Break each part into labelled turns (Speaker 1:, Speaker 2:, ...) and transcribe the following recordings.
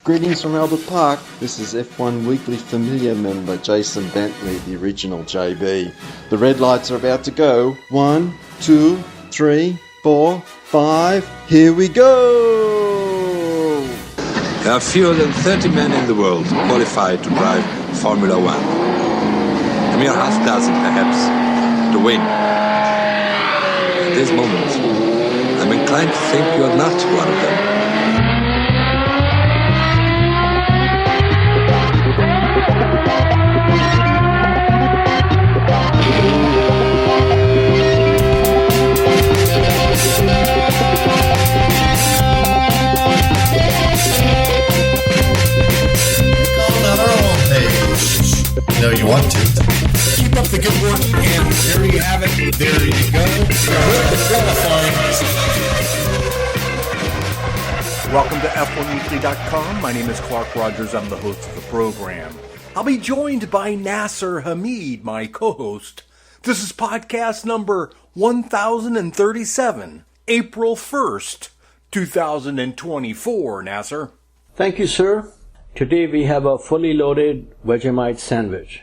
Speaker 1: Greetings from Albert Park. This is F1 Weekly Familia member Jason Bentley, the original JB. The red lights are about to go. 1, 2, 3, 4, 5. Here we go!
Speaker 2: There are fewer than 30 men in the world qualified to drive Formula One. A mere half dozen, perhaps, to win. At this moment, I'm inclined to think you're not one of them.
Speaker 3: No, you want to. Keep up the good work, and there you have it. There you go. Welcome to F1Weekly.com. My name is Clark Rogers. I'm the host of the program. I'll be joined by Nasir Hameed, my co-host. This is podcast number 1037, April 1st, 2024. Nasir.
Speaker 4: Thank you, sir. Today we have a fully loaded Vegemite sandwich.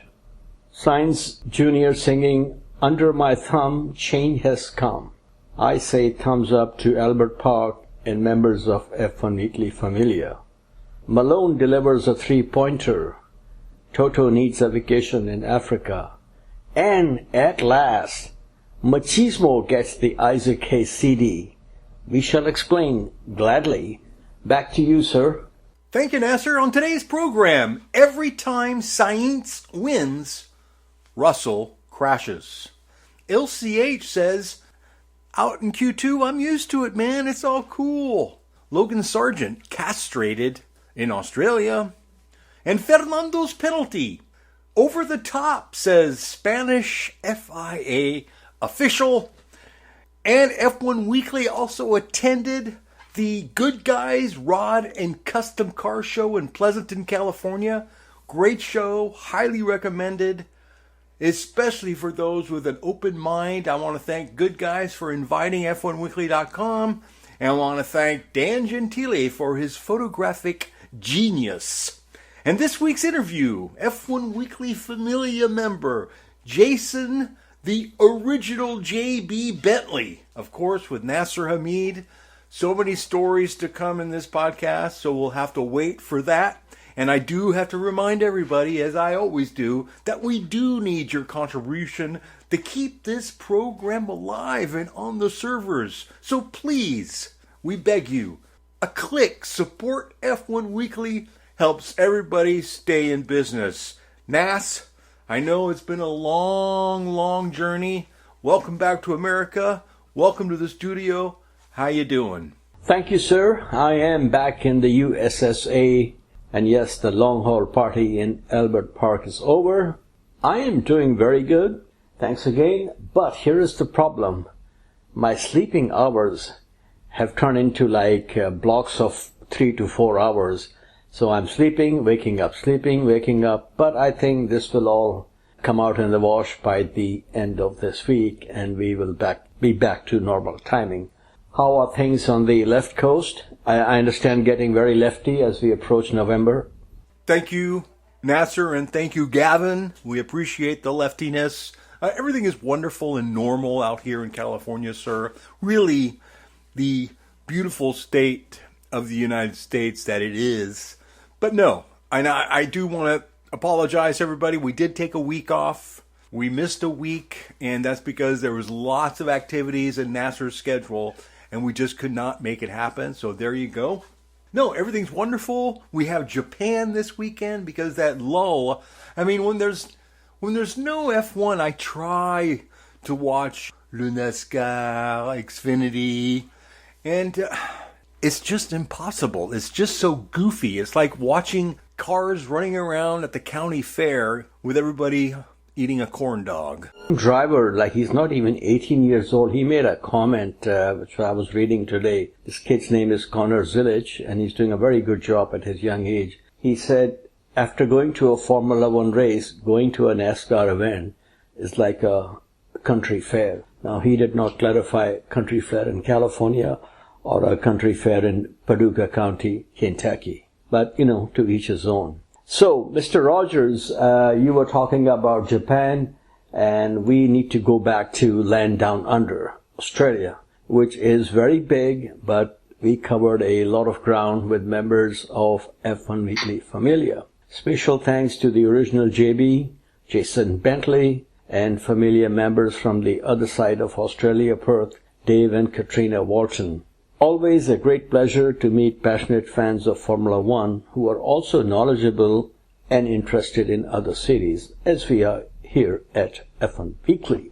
Speaker 4: Science Junior singing, "Under my thumb, change has come." I say thumbs up to Albert Park and members of F1 Weekly Familia. Malone delivers a three-pointer. Toto needs a vacation in Africa. And at last, Machismo gets the Isaac Hayes CD. We shall explain gladly. Back to you, sir.
Speaker 3: Thank you, Nasir. On today's program, every time science wins, Russell crashes. LCH says, out in Q2, I'm used to it, man. It's all cool. Logan Sargent castrated in Australia. And Fernando's penalty. Over the top, says Spanish FIA official. And F1 Weekly also attended the Good Guys Rod and Custom Car Show in Pleasanton, California. Great show, highly recommended, especially for those with an open mind. I want to thank Good Guys for inviting F1Weekly.com, and I want to thank Dan Gentile for his photographic genius. And this week's interview, F1 Weekly Familia member Jason, the original JB Bentley, of course, with Nasir Hameed. So many stories to come in this podcast, so we'll have to wait for that. And I do have to remind everybody, as I always do, that we do need your contribution to keep this program alive and on the servers. So please, we beg you, a click, support F1 Weekly, helps everybody stay in business. Nas, I know it's been a long journey. Welcome back to America. Welcome to the studio. How you doing?
Speaker 4: Thank you, sir. I am back in the USSA, and yes, the long-haul party in Albert Park is over. I am doing very good. Thanks again. But here is the problem. My sleeping hours have turned into like blocks of 3 to 4 hours. So I'm sleeping, waking up, sleeping, waking up. But I think this will all come out in the wash by the end of this week, and we will be back to normal timing. How are things on the left coast? I understand getting very lefty as we approach November.
Speaker 3: Thank you, Nasir, and thank you, Gavin. We appreciate the leftiness. Everything is wonderful and normal out here in California, sir. Really, the beautiful state of the United States that it is. But no, I do want to apologize, everybody. We did take a week off. We missed a week, and that's because there was lots of activities in Nasir's schedule, and we just could not make it happen. So there you go. No, everything's wonderful. We have Japan this weekend because that lull. I mean, when there's no F1, I try to watch Le NASCAR, Xfinity, and it's just impossible. It's just so goofy. It's like watching cars running around at the county fair with everybody eating a corn dog.
Speaker 4: Driver, like he's not even 18 years old, he made a comment which I was reading today. This kid's name is Connor Zilic, and he's doing a very good job at his young age. He said, after going to a Formula One race, going to a NASCAR event is like a country fair. Now, he did not clarify country fair in California or a country fair in Paducah County, Kentucky. But, to each his own. So, Mr. Rogers, you were talking about Japan, and we need to go back to land down under, Australia, which is very big, but we covered a lot of ground with members of F1 Weekly Familia. Special thanks to the original JB, Jason Bentley, and Familia members from the other side of Australia, Perth, Dave and Katrina Walton. Always a great pleasure to meet passionate fans of Formula One who are also knowledgeable and interested in other series, as we are here at F1 Weekly.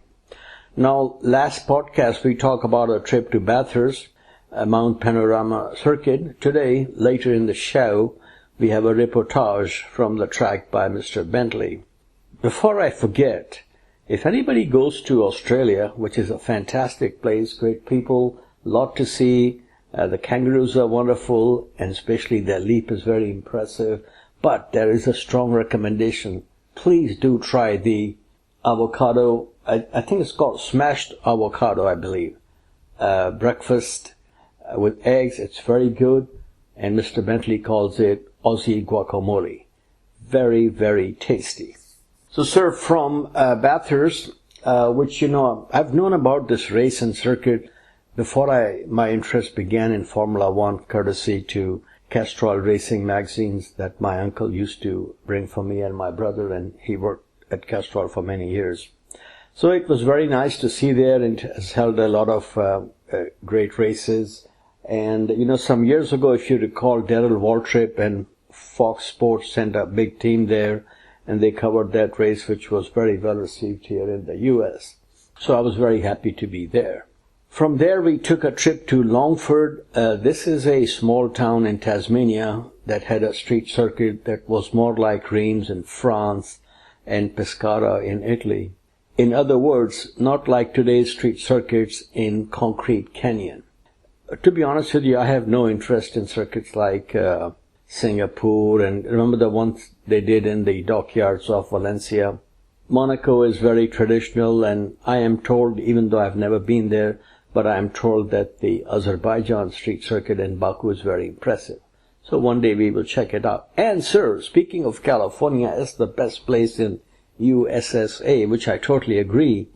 Speaker 4: Now, last podcast we talked about a trip to Bathurst, Mount Panorama Circuit. Today, later in the show, we have a reportage from the track by Mr. Bentley. Before I forget, if anybody goes to Australia, which is a fantastic place, great people, lot to see, the kangaroos are wonderful, and especially their leap is very impressive, but there is a strong recommendation. Please do try the avocado, I think it's called smashed avocado, I believe, breakfast with eggs. It's very good, and Mr. Bentley calls it Aussie guacamole. Very, very tasty. So, sir, from Bathurst, which, I've known about this race and circuit before my interest began in Formula One, courtesy to Castrol Racing magazines that my uncle used to bring for me and my brother, and he worked at Castrol for many years. So it was very nice to see there, and has held a lot of great races. And, some years ago, if you recall, Darrell Waltrip and Fox Sports sent a big team there, and they covered that race, which was very well received here in the U.S. So I was very happy to be there. From there, we took a trip to Longford. This is a small town in Tasmania that had a street circuit that was more like Reims in France and Pescara in Italy. In other words, not like today's street circuits in Concrete Canyon. To be honest with you, I have no interest in circuits like Singapore, and remember the ones they did in the dockyards of Valencia. Monaco is very traditional, and I am told, even though I've never been there, but I am told that the Azerbaijan street circuit in Baku is very impressive. So one day we will check it out. And sir, speaking of California as the best place in USSA, which I totally agree,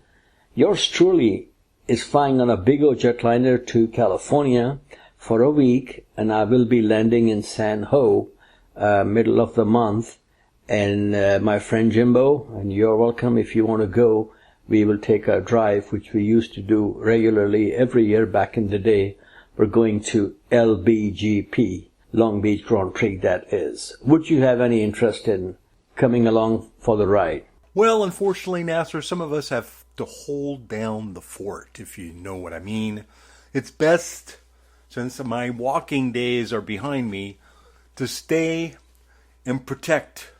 Speaker 4: yours truly is flying on a big old jetliner to California for a week, and I will be landing in San Ho, middle of the month. And my friend Jimbo, and you're welcome if you want to go, we will take a drive, which we used to do regularly every year back in the day. We're going to LBGP, Long Beach Grand Prix, that is. Would you have any interest in coming along for the ride?
Speaker 3: Well, unfortunately, Nasir, some of us have to hold down the fort, if you know what I mean. It's best, since my walking days are behind me, to stay and protect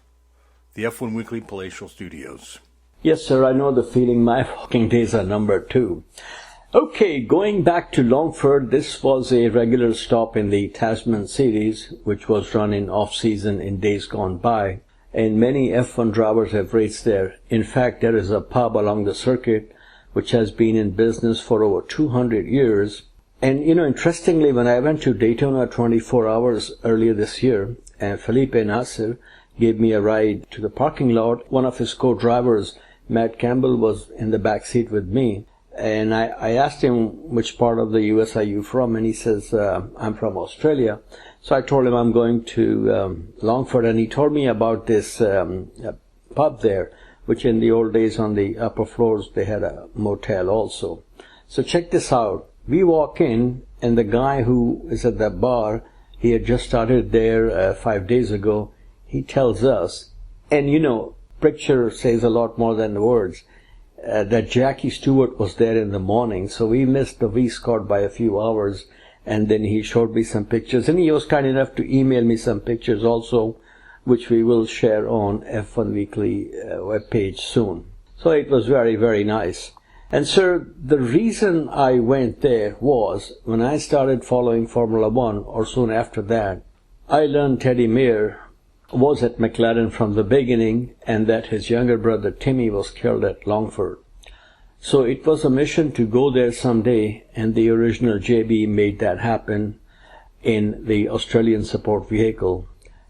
Speaker 3: the F1 Weekly Palatial Studios.
Speaker 4: Yes, sir, I know the feeling. My walking days are numbered too. Okay, going back to Longford, this was a regular stop in the Tasman series, which was run in off-season in days gone by, and many F1 drivers have raced there. In fact, there is a pub along the circuit which has been in business for over 200 years. And, interestingly, when I went to Daytona 24 Hours earlier this year, and Felipe Nasir gave me a ride to the parking lot, one of his co-drivers, Matt Campbell, was in the back seat with me. And I asked him, which part of the U.S. are you from? And he says, I'm from Australia. So I told him I'm going to Longford, and he told me about this pub there, which in the old days on the upper floors, they had a motel also. So check this out. We walk in, and the guy who is at the bar, he had just started there 5 days ago. He tells us, and picture says a lot more than the words, that Jackie Stewart was there in the morning. So we missed the V-Scott by a few hours, and then he showed me some pictures, and he was kind enough to email me some pictures also, which we will share on F1 Weekly webpage soon. So it was very, very nice. And sir, the reason I went there was, when I started following Formula One, or soon after that, I learned Teddy Mayer was at McLaren from the beginning, and that his younger brother Timmy was killed at Longford. So it was a mission to go there someday, and the original JB made that happen in the Australian support vehicle.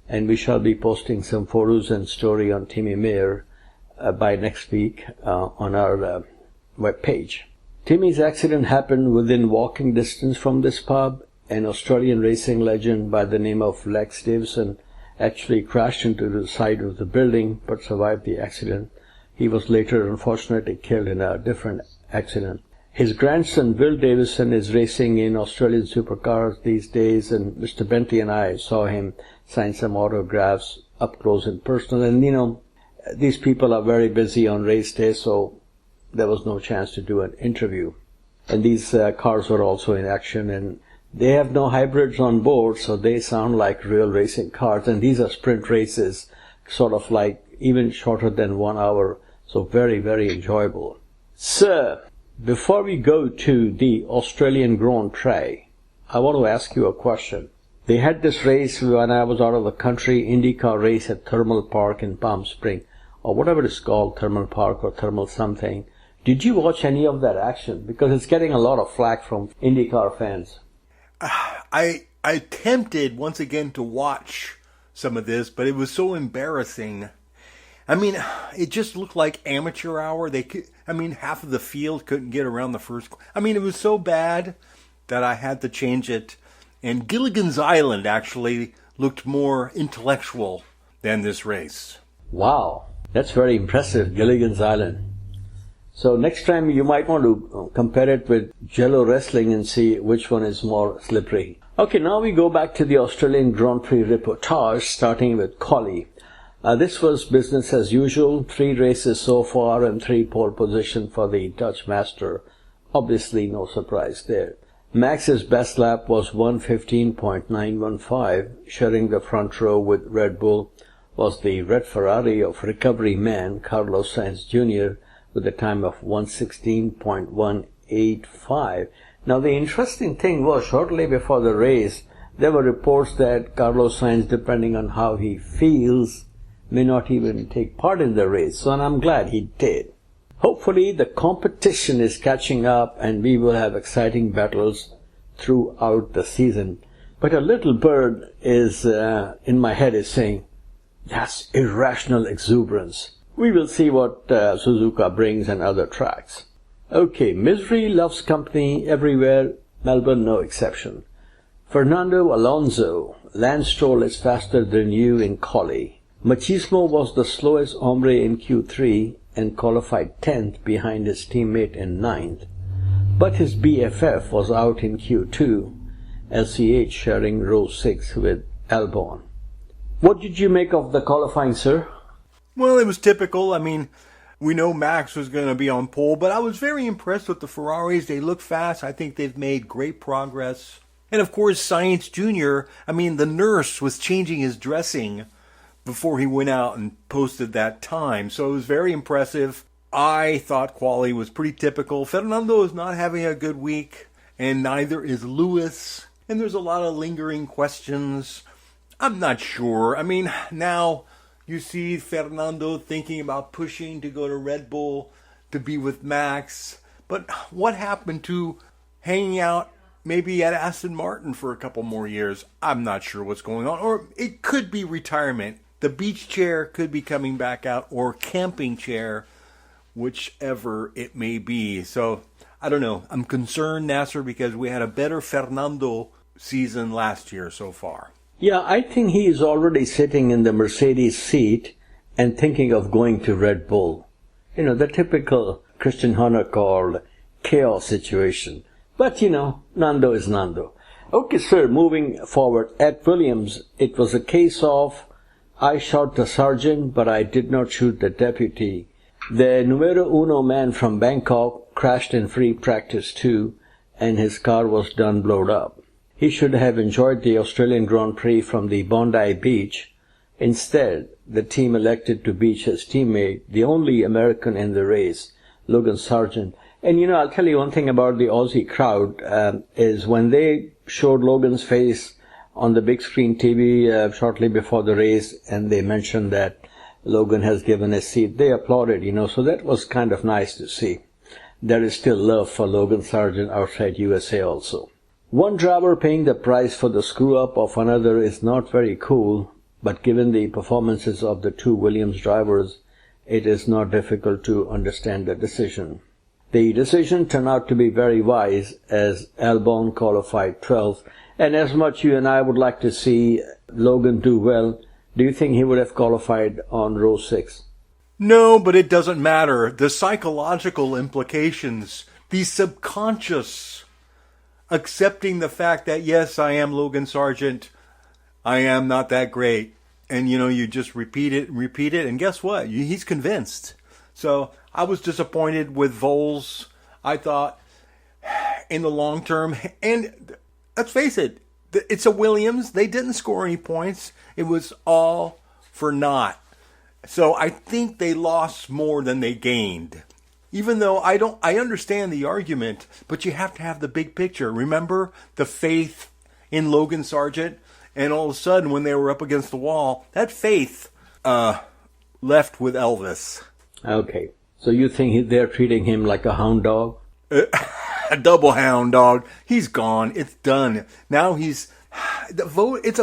Speaker 4: and we shall be posting some photos and story on Timmy Mayer by next week on our web page. Timmy's accident happened within walking distance from this pub. An Australian racing legend by the name of Lex Davison actually crashed into the side of the building but survived the accident. He was later unfortunately killed in a different accident. His grandson Will Davison is racing in Australian supercars these days, and Mr. Bentley and I saw him sign some autographs up close and personal. And these people are very busy on race day, so there was no chance to do an interview. And these cars were also in action, and they have no hybrids on board, so they sound like real racing cars. And these are sprint races, sort of like even shorter than 1 hour, so very, very enjoyable. Sir, before we go to the Australian Grand Prix, I want to ask you a question. They had this race when I was out of the country, IndyCar race at Thermal Park in Palm Springs, or whatever it's called, Thermal Park or Thermal something. Did you watch any of that action? Because it's getting a lot of flack from IndyCar fans.
Speaker 3: I attempted once again to watch some of this, but it was so embarrassing. I mean, it just looked like amateur hour. Half of the field couldn't get around the first. It was so bad that I had to change it. And Gilligan's Island actually looked more intellectual than this race.
Speaker 4: Wow, that's very impressive, Gilligan's Island. So next time you might want to compare it with Jello wrestling and see which one is more slippery. Okay, now we go back to the Australian Grand Prix reportage, starting with Collie. This was business as usual, 3 races so far and 3 pole position for the Dutch master. Obviously no surprise there. Max's best lap was 1:15.915. Sharing the front row with Red Bull was the red Ferrari of recovery man Carlos Sainz Jr. with a time of 1:16.185. Now the interesting thing was, shortly before the race, there were reports that Carlos Sainz, depending on how he feels, may not even take part in the race. So I'm glad he did. Hopefully the competition is catching up and we will have exciting battles throughout the season. But a little bird is in my head is saying, that's irrational exuberance. We will see what Suzuka brings and other tracks. Okay, misery loves company everywhere, Melbourne no exception. Fernando Alonso, Lance Stroll is faster than you in Collie. Machismo was the slowest hombre in Q3 and qualified 10th behind his teammate in 9th. But his BFF was out in Q2, LCH sharing row 6 with Albon. What did you make of the qualifying, sir?
Speaker 3: Well, it was typical. We know Max was going to be on pole, but I was very impressed with the Ferraris. They look fast. I think they've made great progress. And of course, Sainz Jr., the nurse was changing his dressing before he went out and posted that time. So it was very impressive. I thought quali was pretty typical. Fernando is not having a good week, and neither is Lewis. And there's a lot of lingering questions. I'm not sure. Now you see Fernando thinking about pushing to go to Red Bull to be with Max. But what happened to hanging out maybe at Aston Martin for a couple more years? I'm not sure what's going on. Or it could be retirement. The beach chair could be coming back out, or camping chair, whichever it may be. So, I don't know. I'm concerned, Nasir, because we had a better Fernando season last year so far.
Speaker 4: Yeah, I think he is already sitting in the Mercedes seat and thinking of going to Red Bull. The typical Christian Horner called chaos situation. But, Nando is Nando. Okay, sir, moving forward. At Williams, it was a case of, I shot the sergeant, but I did not shoot the deputy. The numero uno man from Bangkok crashed in free practice too, and his car was done blowed up. He should have enjoyed the Australian Grand Prix from the Bondi Beach. Instead, the team elected to beach his teammate, the only American in the race, Logan Sargent. And I'll tell you one thing about the Aussie crowd, is when they showed Logan's face on the big screen TV shortly before the race, and they mentioned that Logan has given his seat, they applauded, so that was kind of nice to see. There is still love for Logan Sargent outside USA also. One driver paying the price for the screw-up of another is not very cool, But given the performances of the two Williams drivers, it is not difficult to understand the decision. The decision turned out to be very wise, as Albon qualified 12th, and as much you and I would like to see Logan do well, do you think he would have qualified on row 6?
Speaker 3: No, but it doesn't matter. The psychological implications, the subconscious accepting the fact that, yes, I am Logan Sargent, I am not that great. And, you just repeat it, and guess what? He's convinced. So I was disappointed with Voles. I thought in the long term, and let's face it, it's a Williams. They didn't score any points. It was all for naught. So I think they lost more than they gained. Even though I understand the argument, but you have to have the big picture. Remember the faith in Logan Sargent? And all of a sudden, when they were up against the wall, that faith left with Elvis.
Speaker 4: Okay. So you think they're treating him like a hound dog?
Speaker 3: A double hound dog. He's gone. It's done. Now it's a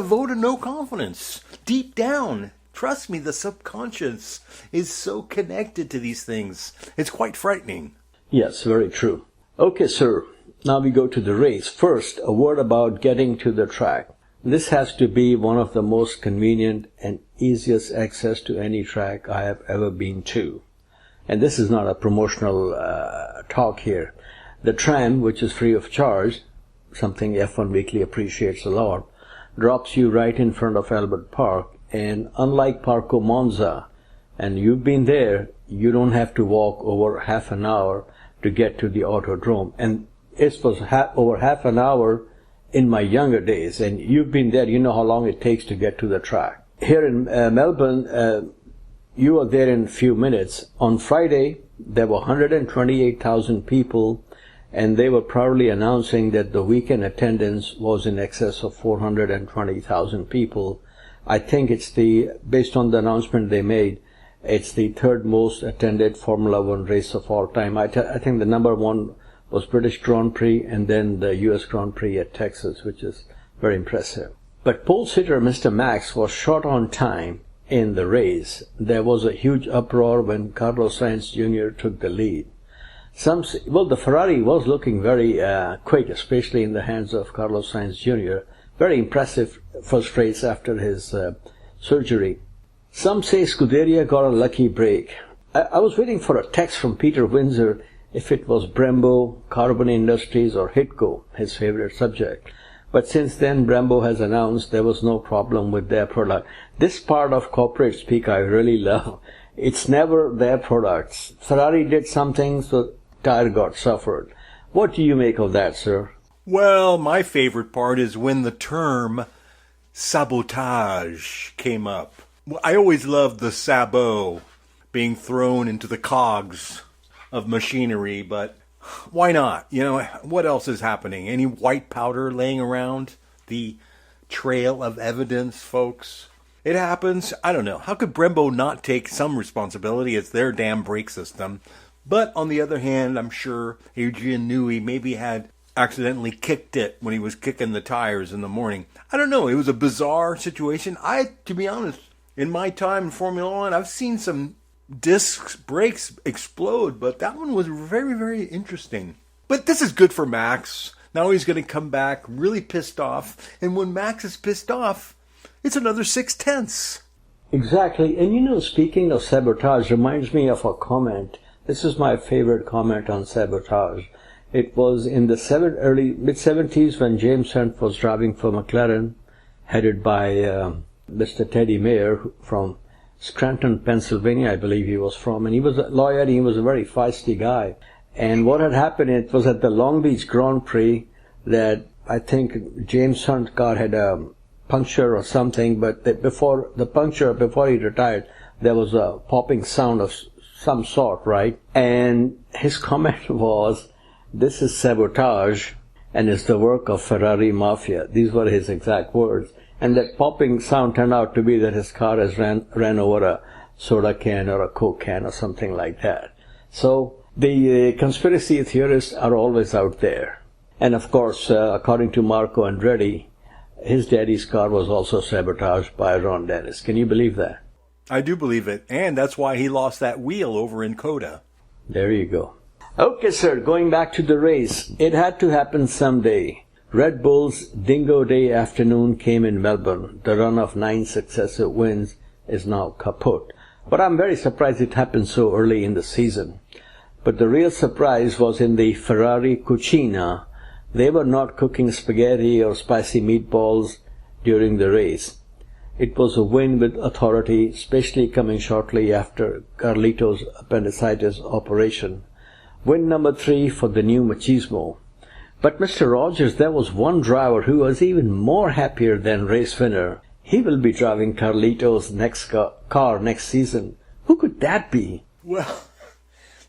Speaker 3: vote of no confidence. Deep down. Trust me, the subconscious is so connected to these things. It's quite frightening.
Speaker 4: Yes, very true. Okay, sir. Now we go to the race. First, a word about getting to the track. This has to be one of the most convenient and easiest access to any track I have ever been to. And this is not a promotional talk here. The tram, which is free of charge, something F1 Weekly appreciates a lot, drops you right in front of Albert Park. And unlike Parco Monza, and you've been there, you don't have to walk over half an hour to get to the Autodrome. And it was over half an hour in my younger days, and you've been there, you know how long it takes to get to the track. Here in Melbourne, you are there in a few minutes. On Friday, there were 128,000 people, and they were proudly announcing that the weekend attendance was in excess of 420,000 people. I think based on the announcement they made, it's the third most attended Formula One race of all time. I think the number one was British Grand Prix and then the US Grand Prix at Texas, which is very impressive. But pole sitter Mr. Max was short on time in the race. There was a huge uproar when Carlos Sainz Jr. took the lead. The Ferrari was looking very quick, especially in the hands of Carlos Sainz Jr. Very impressive first race after his surgery. Some say Scuderia got a lucky break. I was waiting for a text from Peter Windsor if it was Brembo, Carbon Industries or Hitco, his favorite subject. But since then, Brembo has announced there was no problem with their product. This part of corporate speak I really love. It's never their products. Ferrari did something, so tire got suffered. What do you make of that, sir?
Speaker 3: Well, my favorite part is when the term sabotage came up. I always loved the sabot being thrown into the cogs of machinery, but why not? What else is happening? Any white powder laying around? The trail of evidence, folks. It happens. I don't know. How could Brembo not take some responsibility? It's their damn brake system. But on the other hand, I'm sure Adrian Newey maybe had accidentally kicked it when he was kicking the tires in the morning. I don't know. It was a bizarre situation. To be honest, in my time in Formula One, I've seen some disc brakes explode, but that one was very, very interesting. But this is good for Max. Now he's going to come back really pissed off. And when Max is pissed off, it's another 6/10.
Speaker 4: Exactly. And speaking of sabotage, reminds me of a comment. This is my favorite comment on sabotage. It was in the early mid-70s when James Hunt was driving for McLaren, headed by Mr. Teddy Mayer from Scranton, Pennsylvania, I believe he was from. And he was a lawyer, and he was a very feisty guy. And what had happened, it was at the Long Beach Grand Prix that I think James Hunt's car had a puncture or something, but before he retired, there was a popping sound of some sort, right? And his comment was, "This is sabotage and it's the work of Ferrari Mafia." These were his exact words. And that popping sound turned out to be that his car has ran over a soda can or a Coke can or something like that. So the conspiracy theorists are always out there. And of course, according to Marco Andretti, his daddy's car was also sabotaged by Ron Dennis. Can you believe that?
Speaker 3: I do believe it, and that's why he lost that wheel over in Coda.
Speaker 4: There you go. Okay, sir, going back to the race. It had to happen someday. Red Bull's Dingo Day afternoon came in Melbourne. The run of 9 successive wins is now kaput. But I'm very surprised it happened so early in the season. But the real surprise was in the Ferrari Cucina. They were not cooking spaghetti or spicy meatballs during the race. It was a win with authority, especially coming shortly after Carlito's appendicitis operation. Win number 3 for the new Machismo. But Mr. Rogers, there was one driver who was even more happier than race winner. He will be driving Carlito's next car next season. Who could that be?
Speaker 3: Well,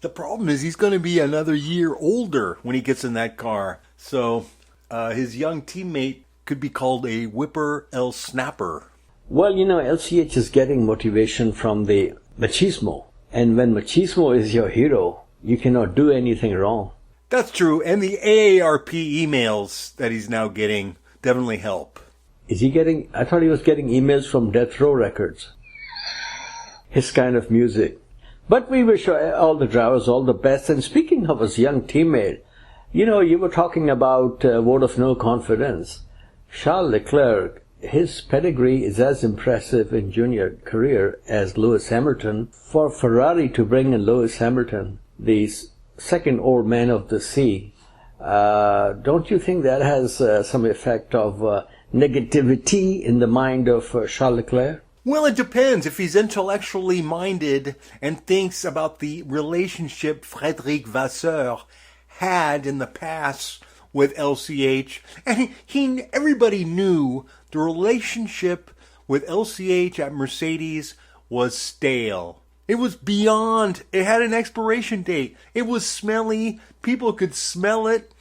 Speaker 3: the problem is he's going to be another year older when he gets in that car. So his young teammate could be called a whipper el snapper.
Speaker 4: Well, LCH is getting motivation from the Machismo. And when Machismo is your hero, you cannot do anything wrong.
Speaker 3: That's true. And the AARP emails that he's now getting definitely help.
Speaker 4: Is he getting... I thought he was getting emails from Death Row Records. His kind of music. But we wish all the drivers all the best. And speaking of his young teammate, you were talking about vote of no confidence. Charles Leclerc, his pedigree is as impressive in junior career as Lewis Hamilton. For Ferrari to bring in Lewis Hamilton, the second old man of the sea, don't you think that has some effect of negativity in the mind of Charles Leclerc?
Speaker 3: Well, it depends. If he's intellectually minded and thinks about the relationship Frédéric Vasseur had in the past with LCH, and everybody knew the relationship with LCH at Mercedes was stale. It was beyond, it had an expiration date. It was smelly. People could smell it.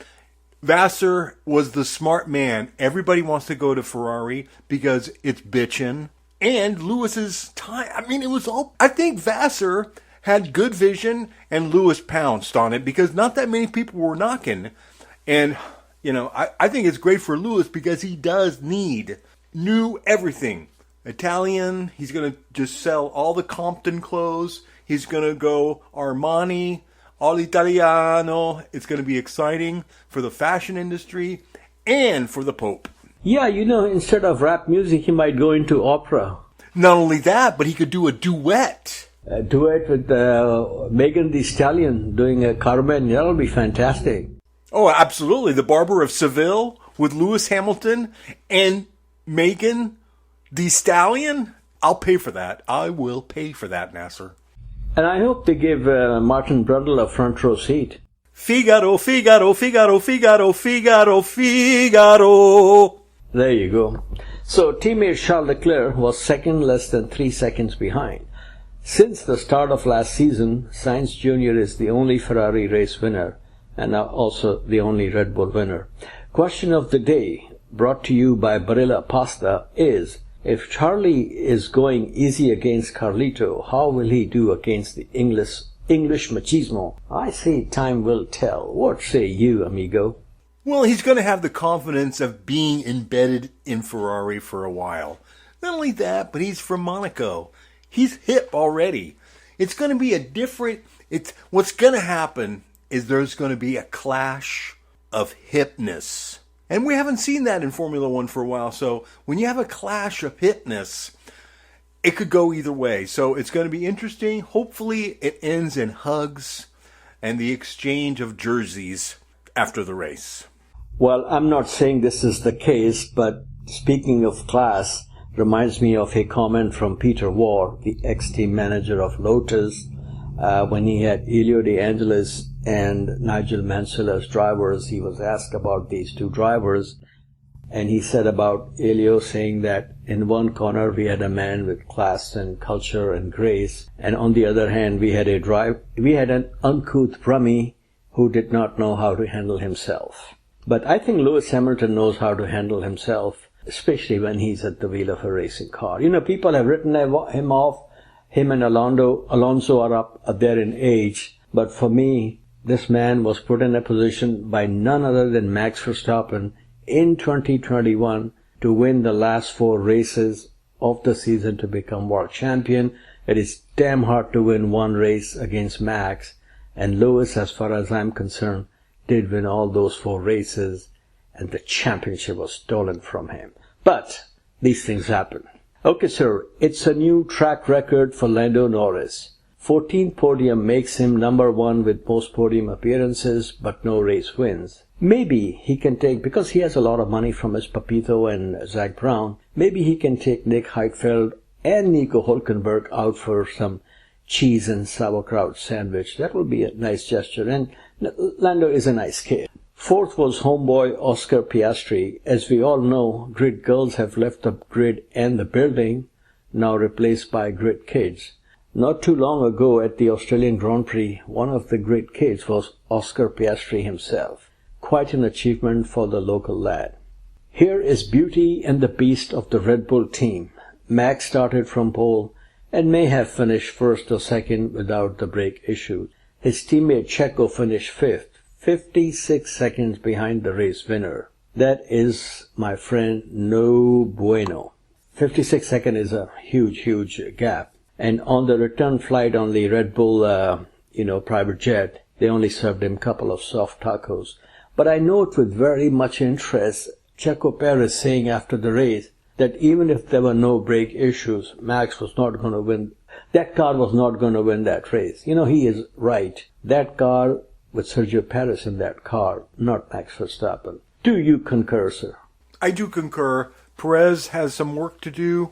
Speaker 3: Vasseur was the smart man. Everybody wants to go to Ferrari because it's bitchin'. And Lewis's time, it was all, I think Vasseur had good vision and Lewis pounced on it because not that many people were knocking. And, I think it's great for Lewis because he does need new everything. Italian, he's going to just sell all the Compton clothes. He's going to go Armani, All'Italiano. It's going to be exciting for the fashion industry and for the Pope.
Speaker 4: Yeah, instead of rap music, he might go into opera.
Speaker 3: Not only that, but he could do a duet.
Speaker 4: A duet with Megan Thee Stallion doing a Carmen. That'll be fantastic.
Speaker 3: Oh, absolutely. The Barber of Seville with Lewis Hamilton and Megan Thee Stallion. I'll pay for that. I will pay for that, Nasir.
Speaker 4: And I hope they give Martin Brundle a front row seat.
Speaker 3: Figaro, Figaro, Figaro, Figaro, Figaro, Figaro.
Speaker 4: There you go. So teammate Charles Leclerc was second, less than 3 seconds behind. Since the start of last season, Sainz Jr. is the only Ferrari race winner and now also the only Red Bull winner. Question of the day, brought to you by Barilla Pasta, is if Charlie is going easy against Carlito, how will he do against the English Machismo? I say time will tell. What say you, amigo?
Speaker 3: Well, he's going to have the confidence of being embedded in Ferrari for a while. Not only that, but he's from Monaco. He's hip already. It's going to be what's going to happen is there's going to be a clash of hipness. And we haven't seen that in Formula One for a while. So when you have a clash of hipness, it could go either way. So it's going to be interesting. Hopefully it ends in hugs and the exchange of jerseys after the race.
Speaker 4: Well, I'm not saying this is the case, but speaking of class, reminds me of a comment from Peter Warr, the ex-team manager of Lotus, when he had Elio De Angelis and Nigel Mansell as drivers. He was asked about these two drivers, and he said about Elio, saying that in one corner we had a man with class and culture and grace, and on the other hand we had an uncouth rummy who did not know how to handle himself. But I think Lewis Hamilton knows how to handle himself, especially when he's at the wheel of a racing car. People have written him off. Him and Alonso are up there in age. But for me, this man was put in a position by none other than Max Verstappen in 2021 to win the last 4 races of the season to become world champion. It is damn hard to win one race against Max, and Lewis, as far as I'm concerned, did win all those 4 races, and the championship was stolen from him. But these things happen. Okay, sir, it's a new track record for Lando Norris. 14 podium makes him number 1 with most podium appearances, but no race wins. Maybe he can take, because he has a lot of money from his Papito and Zach Brown, maybe he can take Nick Heidfeld and Nico Hülkenberg out for some cheese and sauerkraut sandwich. That will be a nice gesture. And Lando is a nice kid. 4th was homeboy Oscar Piastri. As we all know, grid girls have left the grid and the building, now replaced by grid kids. Not too long ago at the Australian Grand Prix, one of the grid kids was Oscar Piastri himself. Quite an achievement for the local lad. Here is Beauty and the Beast of the Red Bull team. Max started from pole and may have finished 1st or 2nd without the brake issue. His teammate Checo finished 5th, 56 seconds behind the race winner. That is, my friend, no bueno. 56 seconds is a huge gap. And on the return flight on the Red Bull, private jet, they only served him a couple of soft tacos. But I note with very much interest Checo Perez saying after the race that even if there were no brake issues, Max was not going to win. That car was not going to win that race. He is right. That car, with Sergio Perez in that car, not Max Verstappen. Do you concur, sir?
Speaker 3: I do concur. Perez has some work to do.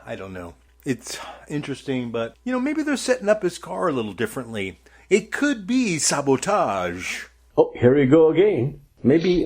Speaker 3: I don't know. It's interesting, but, maybe they're setting up his car a little differently. It could be sabotage.
Speaker 4: Oh, here we go again. Maybe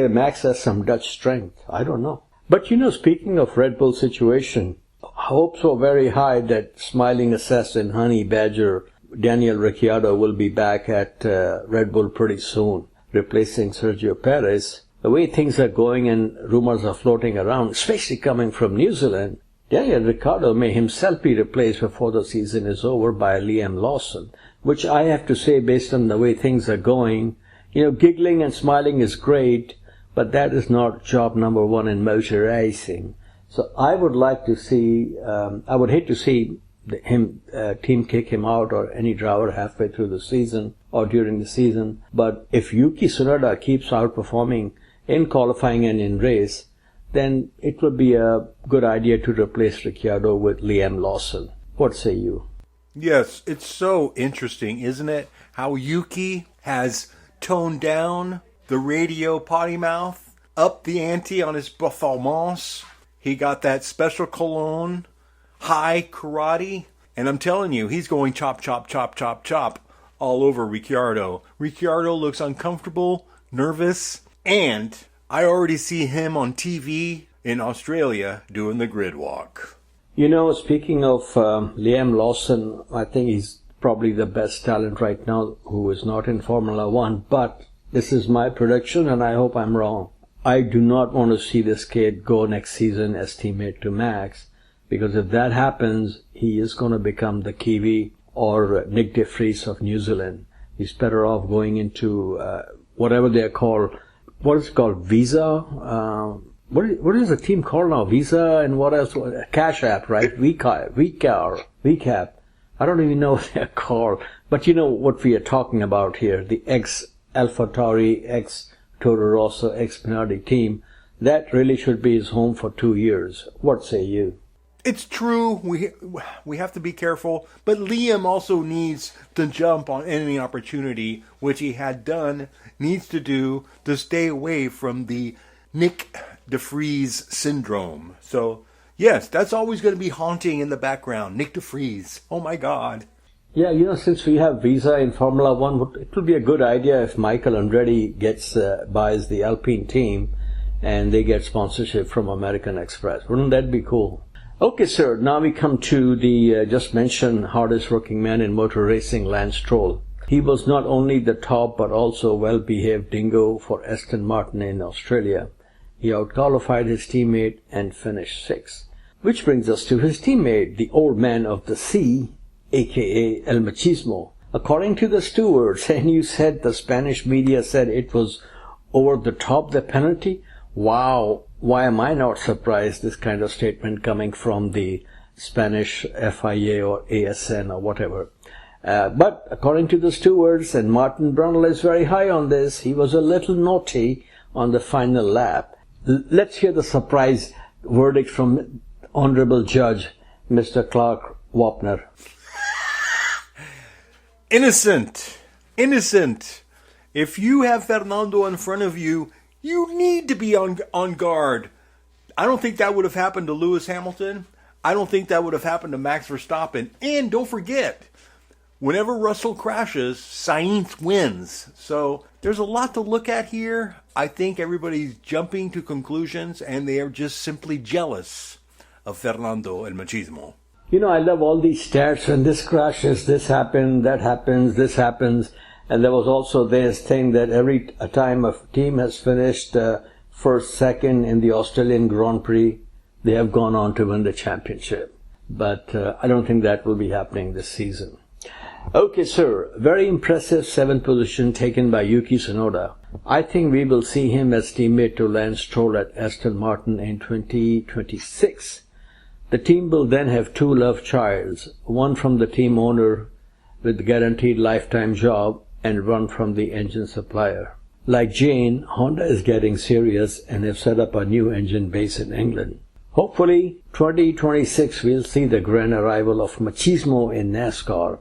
Speaker 4: Max has some Dutch strength. I don't know. But, speaking of Red Bull situation, hopes were very high that smiling assassin, honey badger, Daniel Ricciardo will be back at Red Bull pretty soon, replacing Sergio Perez. The way things are going and rumors are floating around, especially coming from New Zealand, Daniel Ricciardo may himself be replaced before the season is over by Liam Lawson, which I have to say, based on the way things are going, giggling and smiling is great, but that is not job number 1 in motor racing. So I would like to see, I would hate to see team kick him out or any driver halfway through the season or during the season. But if Yuki Tsunoda keeps outperforming in qualifying and in race, then it would be a good idea to replace Ricciardo with Liam Lawson. What say you?
Speaker 3: Yes, it's so interesting, isn't it? How Yuki has toned down the radio potty mouth, up the ante on his performance. He got that special cologne, high karate, and I'm telling you, he's going chop, chop, chop, chop, chop all over Ricciardo. Ricciardo looks uncomfortable, nervous, and I already see him on TV in Australia doing the grid walk.
Speaker 4: Speaking of Liam Lawson, I think he's probably the best talent right now who is not in Formula One, but this is my prediction and I hope I'm wrong. I do not want to see this kid go next season as teammate to Max, because if that happens, he is going to become the Kiwi or Nick de Vries of New Zealand. He's better off going into whatever they're called. What is it called? Visa? What is the team called now? Visa and what else? Cash App, right? VCAP. I don't even know what they're called. But you know what we are talking about here. The ex-AlphaTauri, ex-Toro Rosso, ex-Minardi team. That really should be his home for 2 years. What say you?
Speaker 3: It's true. We have to be careful. But Liam also needs to jump on any opportunity, which he had done, needs to do, to stay away from the Nick de Vries syndrome. So, yes, that's always going to be haunting in the background. Nick de Vries. Oh, my God.
Speaker 4: Yeah, since we have Visa in Formula One, it would be a good idea if Michael Andretti buys the Alpine team and they get sponsorship from American Express. Wouldn't that be cool? Okay, sir, now we come to the just mentioned hardest working man in motor racing, Lance Stroll. He was not only the top but also well-behaved dingo for Aston Martin in Australia. He outqualified his teammate and finished 6th. Which brings us to his teammate, the old man of the sea, aka El Machismo. According to the stewards, and you said the Spanish media said it was over the top, the penalty. Wow, why am I not surprised this kind of statement coming from the Spanish FIA or ASN or whatever? But according to the stewards, and Martin Brundle is very high on this, he was a little naughty on the final lap. Let's hear the surprise verdict from Honorable Judge Mr. Clark Wapner.
Speaker 3: Innocent. If you have Fernando in front of you, you need to be on guard. I don't think that would have happened to Lewis Hamilton. I don't think that would have happened to Max Verstappen. And don't forget, whenever Russell crashes, Sainz wins. So there's a lot to look at here. I think everybody's jumping to conclusions, and they are just simply jealous of Fernando and Machismo.
Speaker 4: You know, I love all these stats. When this crashes, this happens, that happens, this happens. And there was also this thing that every time a team has finished first, second in the Australian Grand Prix, they have gone on to win the championship. But I don't think that will be happening this season. Okay, sir. Very impressive 7th position taken by Yuki Tsunoda. I think we will see him as teammate to Lance Stroll at Aston Martin in 2026. The team will then have 2 love childs, one from the team owner with guaranteed lifetime job and one from the engine supplier. Like Jane, Honda is getting serious and have set up a new engine base in England. Hopefully, 2026 we'll see the grand arrival of Machismo in NASCAR.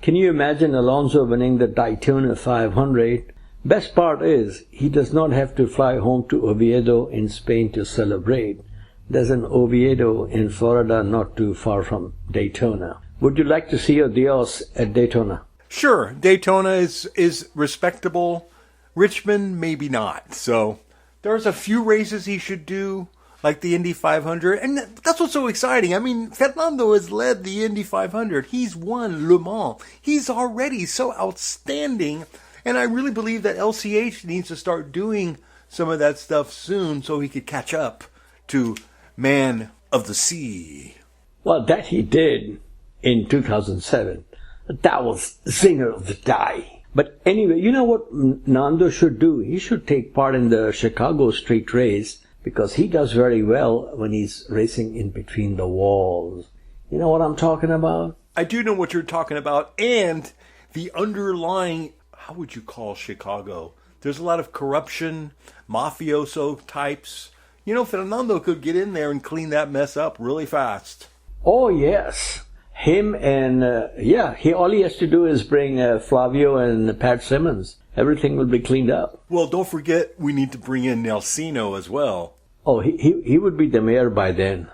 Speaker 4: Can you imagine Alonso winning the Daytona 500? Best part is, he does not have to fly home to Oviedo in Spain to celebrate. There's an Oviedo in Florida not too far from Daytona. Would you like to see a Dios at Daytona?
Speaker 3: Sure, Daytona is respectable. Richmond, maybe not. So there's a few races he should do, like the Indy 500. And that's what's so exciting. I mean, Fernando has led the Indy 500. He's won Le Mans. He's already so outstanding. And I really believe that LCH needs to start doing some of that stuff soon so he could catch up to Man of the Sea.
Speaker 4: Well, that he did in 2007. That was zinger of the day. But anyway, you know what Nando should do? He should take part in the Chicago street race because he does very well when he's racing in between the walls. You know what I'm talking about?
Speaker 3: I do know what you're talking about. And the underlying, how would you call Chicago? There's a lot of corruption, mafioso types. You know, Fernando could get in there and clean that mess up really fast.
Speaker 4: Oh, yes. Him and, all he has to do is bring Flavio and Pat Simmons. Everything will be cleaned up.
Speaker 3: Well, don't forget, we need to bring in Nelsino as well.
Speaker 4: Oh, he would be the mayor by then.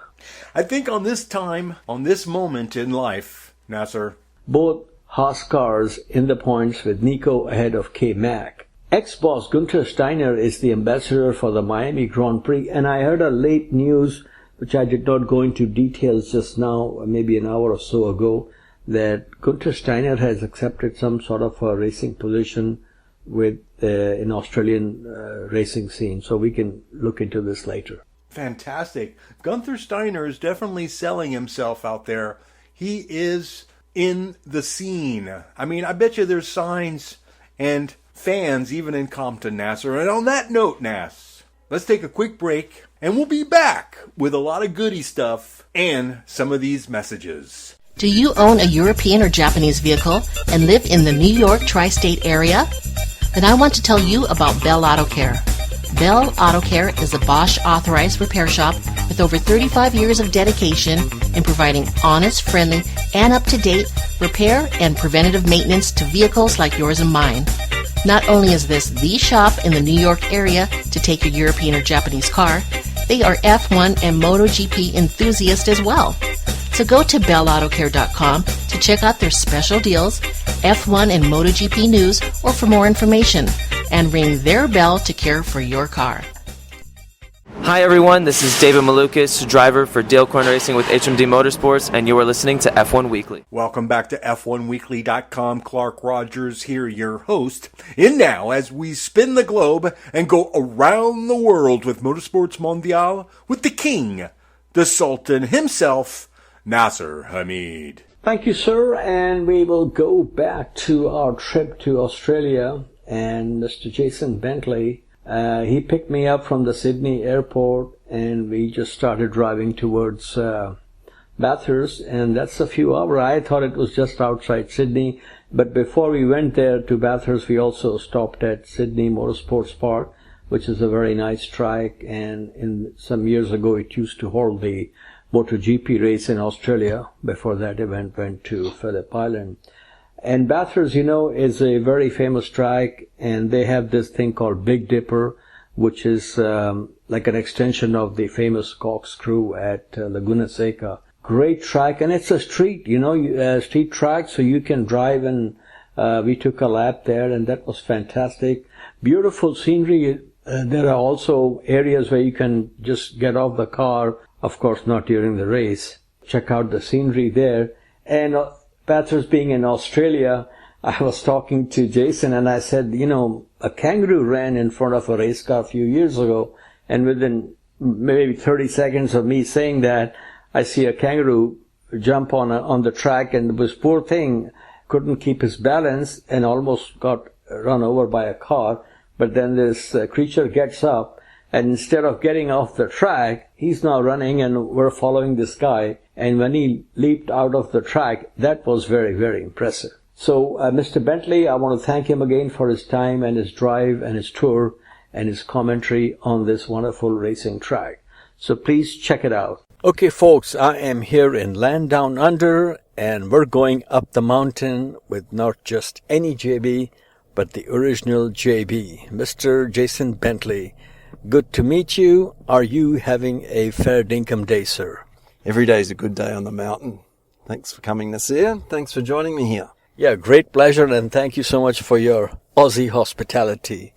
Speaker 3: I think on this moment in life, Nasir,
Speaker 4: both Haas cars in the points with Nico ahead of K-Mac. Ex-boss Günther Steiner is the ambassador for the Miami Grand Prix, and I heard a late news, which I did not go into details just now, maybe an hour or so ago, that Günther Steiner has accepted some sort of a racing position with an Australian racing scene. So we can look into this later.
Speaker 3: Fantastic. Günther Steiner is definitely selling himself out there. He is in the scene. I mean, I bet you there's signs and fans even in Compton, Nasir. And on that note, Nas, let's take a quick break, and we'll be back with a lot of goody stuff and some of these messages.
Speaker 5: Do you own a European or Japanese vehicle and live in the New York tri-state area? Then I want to tell you about Bell Auto Care. Bell Auto Care is a Bosch authorized repair shop with over 35 years of dedication in providing honest, friendly, and up-to-date repair and preventative maintenance to vehicles like yours and mine. Not only is this the shop in the New York area to take your European or Japanese car, they are F1 and MotoGP enthusiasts as well. So go to BellAutoCare.com to check out their special deals, F1 and MotoGP news, or for more information, and ring their bell to care for your car.
Speaker 6: Hi everyone, this is David Malukas, driver for Dale Corn Racing with HMD Motorsports, and you are listening to F1 Weekly.
Speaker 3: Welcome back to F1Weekly.com. Clark Rogers here, your host. And now, as we spin the globe and go around the world with Motorsports Mondial, with the king, the sultan himself, Nasir Hameed.
Speaker 4: Thank you, sir, and we will go back to our trip to Australia, and Mr. Jason Bentley He picked me up from the Sydney airport, and we just started driving towards Bathurst, and that's a few hours. I thought it was just outside Sydney, but before we went there to Bathurst, we also stopped at Sydney Motorsports Park, which is a very nice track, and some years ago it used to hold the MotoGP race in Australia. Before that event went to Phillip Island. And Bathurst, is a very famous track, and they have this thing called Big Dipper, which is like an extension of the famous corkscrew at Laguna Seca. Great track, and it's a street, street track, so you can drive, and we took a lap there, and that was fantastic. Beautiful scenery. There are also areas where you can just get off the car, of course not during the race, check out the scenery there. And Bathurst being in Australia, I was talking to Jason and I said, a kangaroo ran in front of a race car a few years ago, and within maybe 30 seconds of me saying that, I see a kangaroo jump on the track, and this poor thing couldn't keep his balance and almost got run over by a car. But then this creature gets up, and instead of getting off the track, he's now running, and we're following this guy. And when he leaped out of the track, that was very, very impressive. So, Mr. Bentley, I want to thank him again for his time and his drive and his tour and his commentary on this wonderful racing track. So please check it out. Okay, folks, I am here in Land Down Under, and we're going up the mountain with not just any JB, but the original JB, Mr. Jason Bentley. Good to meet you. Are you having a fair dinkum day, sir?
Speaker 1: Every day is a good day on the mountain. Thanks for coming, Nasir. Thanks for joining me here.
Speaker 4: Yeah, great pleasure, and thank you so much for your Aussie hospitality.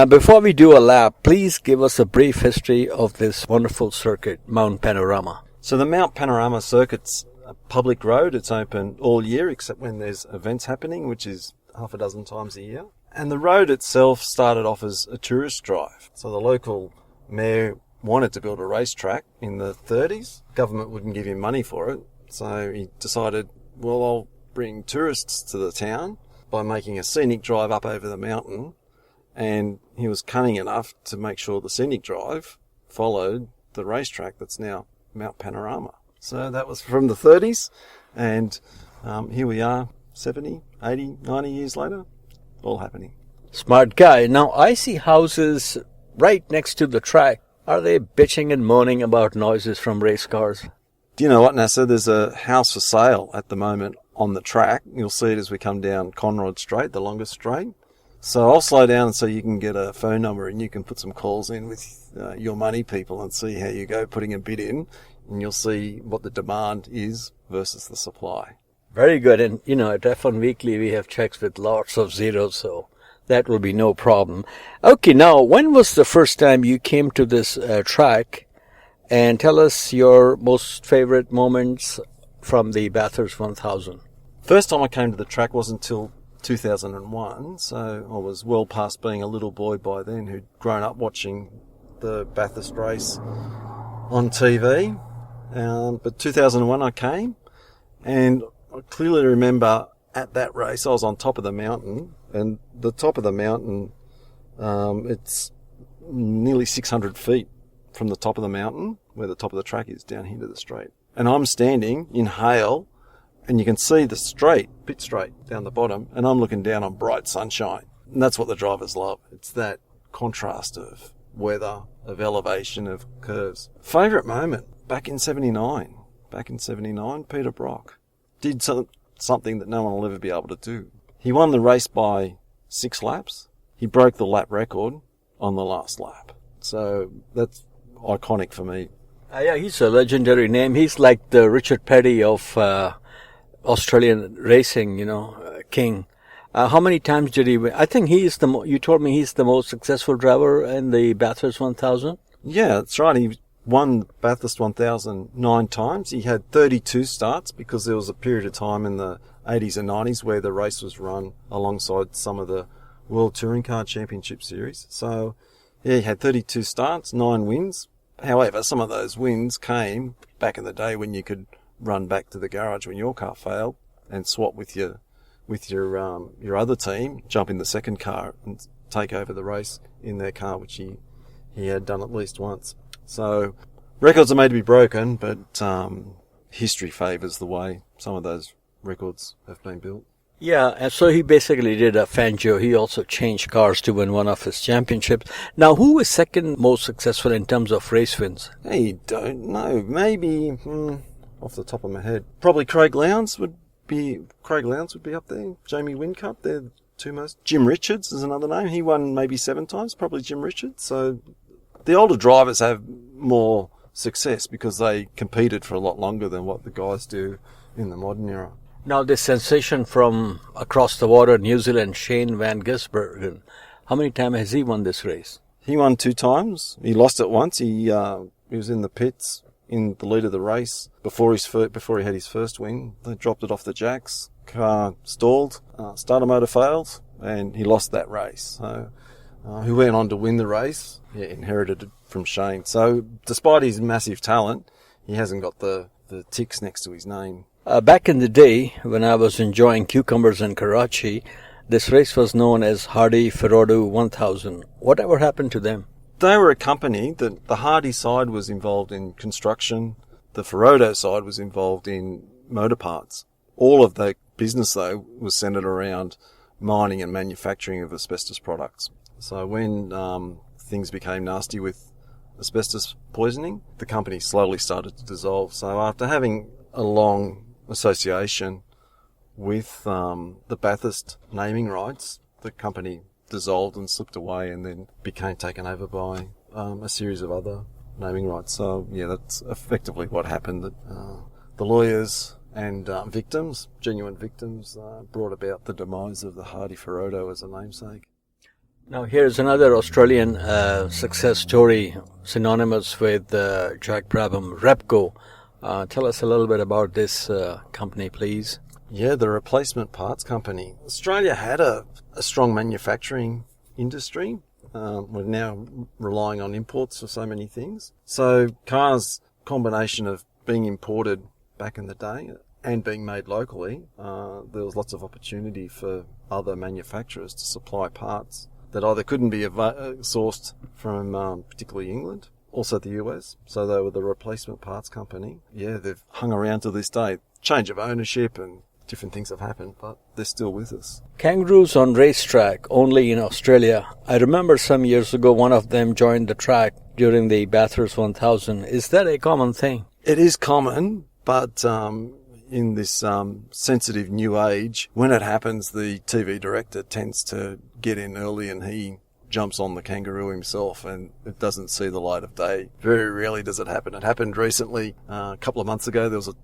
Speaker 4: Before we do a lap, please give us a brief history of this wonderful circuit, Mount Panorama.
Speaker 1: So the Mount Panorama circuit's a public road. It's open all year except when there's events happening, which is half a dozen times a year. And the road itself started off as a tourist drive. So the local mayor wanted to build a racetrack in the 30s. Government wouldn't give him money for it. So he decided, well, I'll bring tourists to the town by making a scenic drive up over the mountain. And he was cunning enough to make sure the scenic drive followed the racetrack that's now Mount Panorama. So that was from the 30s. And here we are, 70, 80, 90 years later, all happening.
Speaker 4: Smart guy. Now, I see houses right next to the track. Are they bitching and moaning about noises from race cars?
Speaker 1: Do you know what, Nasser? There's a house for sale at the moment on the track. You'll see it as we come down Conrod Straight, the longest straight. So I'll slow down so you can get a phone number and you can put some calls in with your money people and see how you go putting a bid in, and you'll see what the demand is versus the supply.
Speaker 4: Very good. And, at F1 Weekly, we have checks with lots of zeros, so that will be no problem. Okay, now, when was the first time you came to this track? And tell us your most favorite moments from the Bathurst 1000.
Speaker 1: First time I came to the track wasn't until 2001, so I was well past being a little boy by then who'd grown up watching the Bathurst race on TV. But 2001 I came, and I clearly remember at that race I was on top of the mountain, and the top of the mountain, it's nearly 600 feet from the top of the mountain, where the top of the track is, down here to the straight. And I'm standing in hail, and you can see the straight, pit straight down the bottom, and I'm looking down on bright sunshine. And that's what the drivers love. It's that contrast of weather, of elevation, of curves. Favourite moment, back in 79, Peter Brock did something that no one will ever be able to do. He won the race by 6 laps. He broke the lap record on the last lap. So that's iconic for me.
Speaker 4: Yeah, he's a legendary name. He's like the Richard Petty of Australian racing, king. How many times did he win? I think he is you told me he's the most successful driver in the Bathurst 1000?
Speaker 1: Yeah, that's right. He won Bathurst 1000 9 times. He had 32 starts because there was a period of time in the 80s and 90s where the race was run alongside some of the World Touring Car Championship Series. So, yeah, he had 32 starts, 9 wins. However, some of those wins came back in the day when you could run back to the garage when your car failed and swap with your other team, jump in the second car and take over the race in their car, which he had done at least once. So records are made to be broken, but history favours the way some of those records have been built.
Speaker 4: Yeah, and so he basically did a Fangio. He also changed cars to win one of his championships. Now, who is second most successful in terms of race wins?
Speaker 1: I don't know. Maybe, off the top of my head, probably Craig Lowndes would be up there. Jamie Whincup, they're the two most. Jim Richards is another name. He won maybe 7 times, probably Jim Richards. So the older drivers have more success because they competed for a lot longer than what the guys do in the modern era.
Speaker 4: Now, this sensation from across the water, New Zealand, Shane van Gisbergen, how many times has he won this race?
Speaker 1: He won 2 times. He lost it once. He was in the pits in the lead of the race before he had his first win. They dropped it off the jacks. Car stalled. Starter motor failed, and he lost that race. So he went on to win the race. He inherited it from Shane. So despite his massive talent, he hasn't got the ticks next to his name.
Speaker 4: Back in the day, when I was enjoying cucumbers in Karachi, this race was known as Hardy Ferodo 1000. Whatever happened to them?
Speaker 1: They were a company that the Hardy side was involved in construction. The Ferodo side was involved in motor parts. All of the business, though, was centred around mining and manufacturing of asbestos products. So when things became nasty with asbestos poisoning, the company slowly started to dissolve. So after having a long association with the Bathurst naming rights, the company dissolved and slipped away and then became taken over by a series of other naming rights. So yeah, that's effectively what happened. That the lawyers and victims, genuine victims, brought about the demise of the Hardy Ferodo as a namesake.
Speaker 4: Now here's another Australian success story synonymous with Jack Brabham, Repco. Tell us a little bit about this company, please.
Speaker 1: Yeah, the replacement parts company. Australia had a strong manufacturing industry. We're now relying on imports for so many things. So cars, combination of being imported back in the day and being made locally, there was lots of opportunity for other manufacturers to supply parts that either couldn't be sourced from particularly England, also the US. So they were the replacement parts company. Yeah, they've hung around to this day. Change of ownership and different things have happened, but they're still with us.
Speaker 4: Kangaroos on racetrack only in Australia. I remember some years ago one of them joined the track during the Bathurst 1000. Is that a common thing?
Speaker 1: It is common, but in this sensitive new age, when it happens, the TV director tends to get in early and he jumps on the kangaroo himself, and it doesn't see the light of day. Very rarely does it happen. It happened recently. A couple of months ago, there was a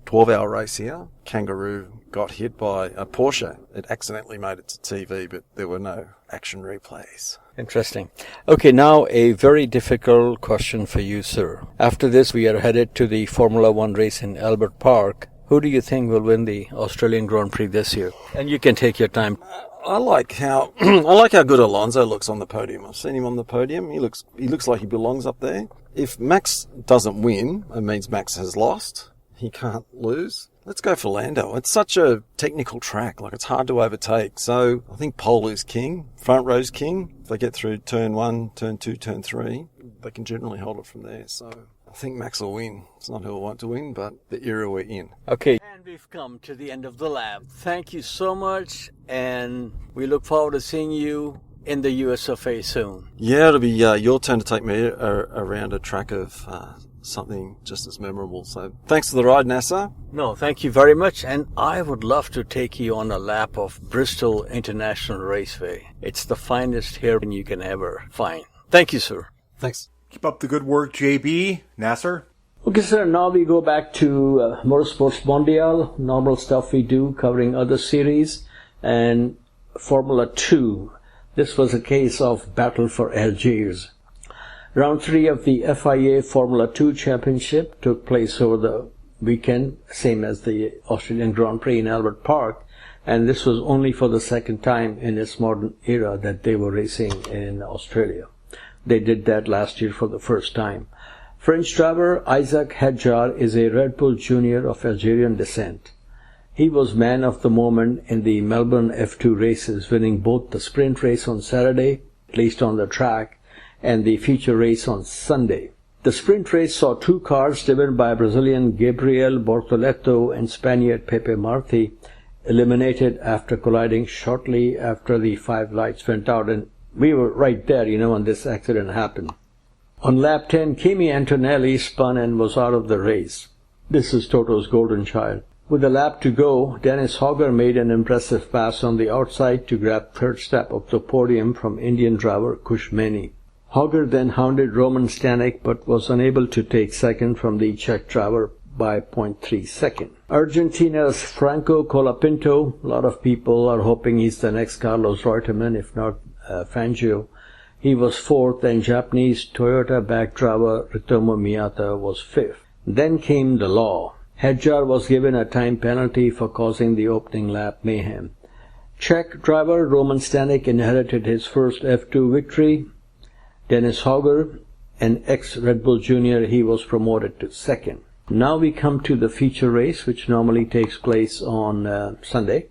Speaker 1: 12-hour race here. Kangaroo got hit by a Porsche. It accidentally made it to TV, but there were no action replays.
Speaker 4: Interesting. Okay, now a very difficult question for you, sir. After this, we are headed to the Formula One race in Albert Park. Who do you think will win the Australian Grand Prix this year? And you can take your time.
Speaker 1: I like how good Alonso looks on the podium. I've seen him on the podium. He looks like he belongs up there. If Max doesn't win, it means Max has lost. He can't lose. Let's go for Lando. It's such a technical track, like it's hard to overtake. So I think pole is king, front row's king. If they get through turn 1, turn 2, turn 3, they can generally hold it from there. So I think Max will win. It's not who will want to win, but the era we're in.
Speaker 4: Okay. And we've come to the end of the lap. Thank you so much, and we look forward to seeing you in the US of A soon.
Speaker 1: Yeah, it'll be your turn to take me around a track of something just as memorable. So thanks for the ride, Nasser.
Speaker 4: No, thank you very much. And I would love to take you on a lap of Bristol International Raceway. It's the finest here you can ever find. Thank you, sir.
Speaker 1: Thanks.
Speaker 3: Keep up the good work, JB. Nasser?
Speaker 4: Okay, sir, now we go back to Motorsports Mondial, normal stuff we do, covering other series, and Formula 2. This was a case of battle for Algiers. Round 3 of the FIA Formula 2 Championship took place over the weekend, same as the Australian Grand Prix in Albert Park, and this was only for the second time in its modern era that they were racing in Australia. They did that last year for the first time. French driver Isaac Hadjar is a Red Bull junior of Algerian descent. He was man of the moment in the Melbourne F2 races, winning both the sprint race on Saturday, at least on the track, and the feature race on Sunday. The sprint race saw two cars driven by Brazilian Gabriel Bortoleto and Spaniard Pepe Marti eliminated after colliding shortly after the 5 lights went out, and we were right there, when this accident happened. On lap 10, Kimi Antonelli spun and was out of the race. This is Toto's golden child. With a lap to go, Dennis Hogger made an impressive pass on the outside to grab third step of the podium from Indian driver Kushmeni. Hogger then hounded Roman Stanek but was unable to take second from the Czech driver by 0.3 seconds. Argentina's Franco Colapinto, a lot of people are hoping he's the next Carlos Reutemann, if not Fangio. He was fourth, and Japanese Toyota-backed driver Ritomo Miyata was fifth. Then came the law. Hedjar was given a time penalty for causing the opening lap mayhem. Czech driver Roman Stanek inherited his first F2 victory. Dennis Hogger, an ex-Red Bull junior, he was promoted to second. Now we come to the feature race, which normally takes place on Sunday.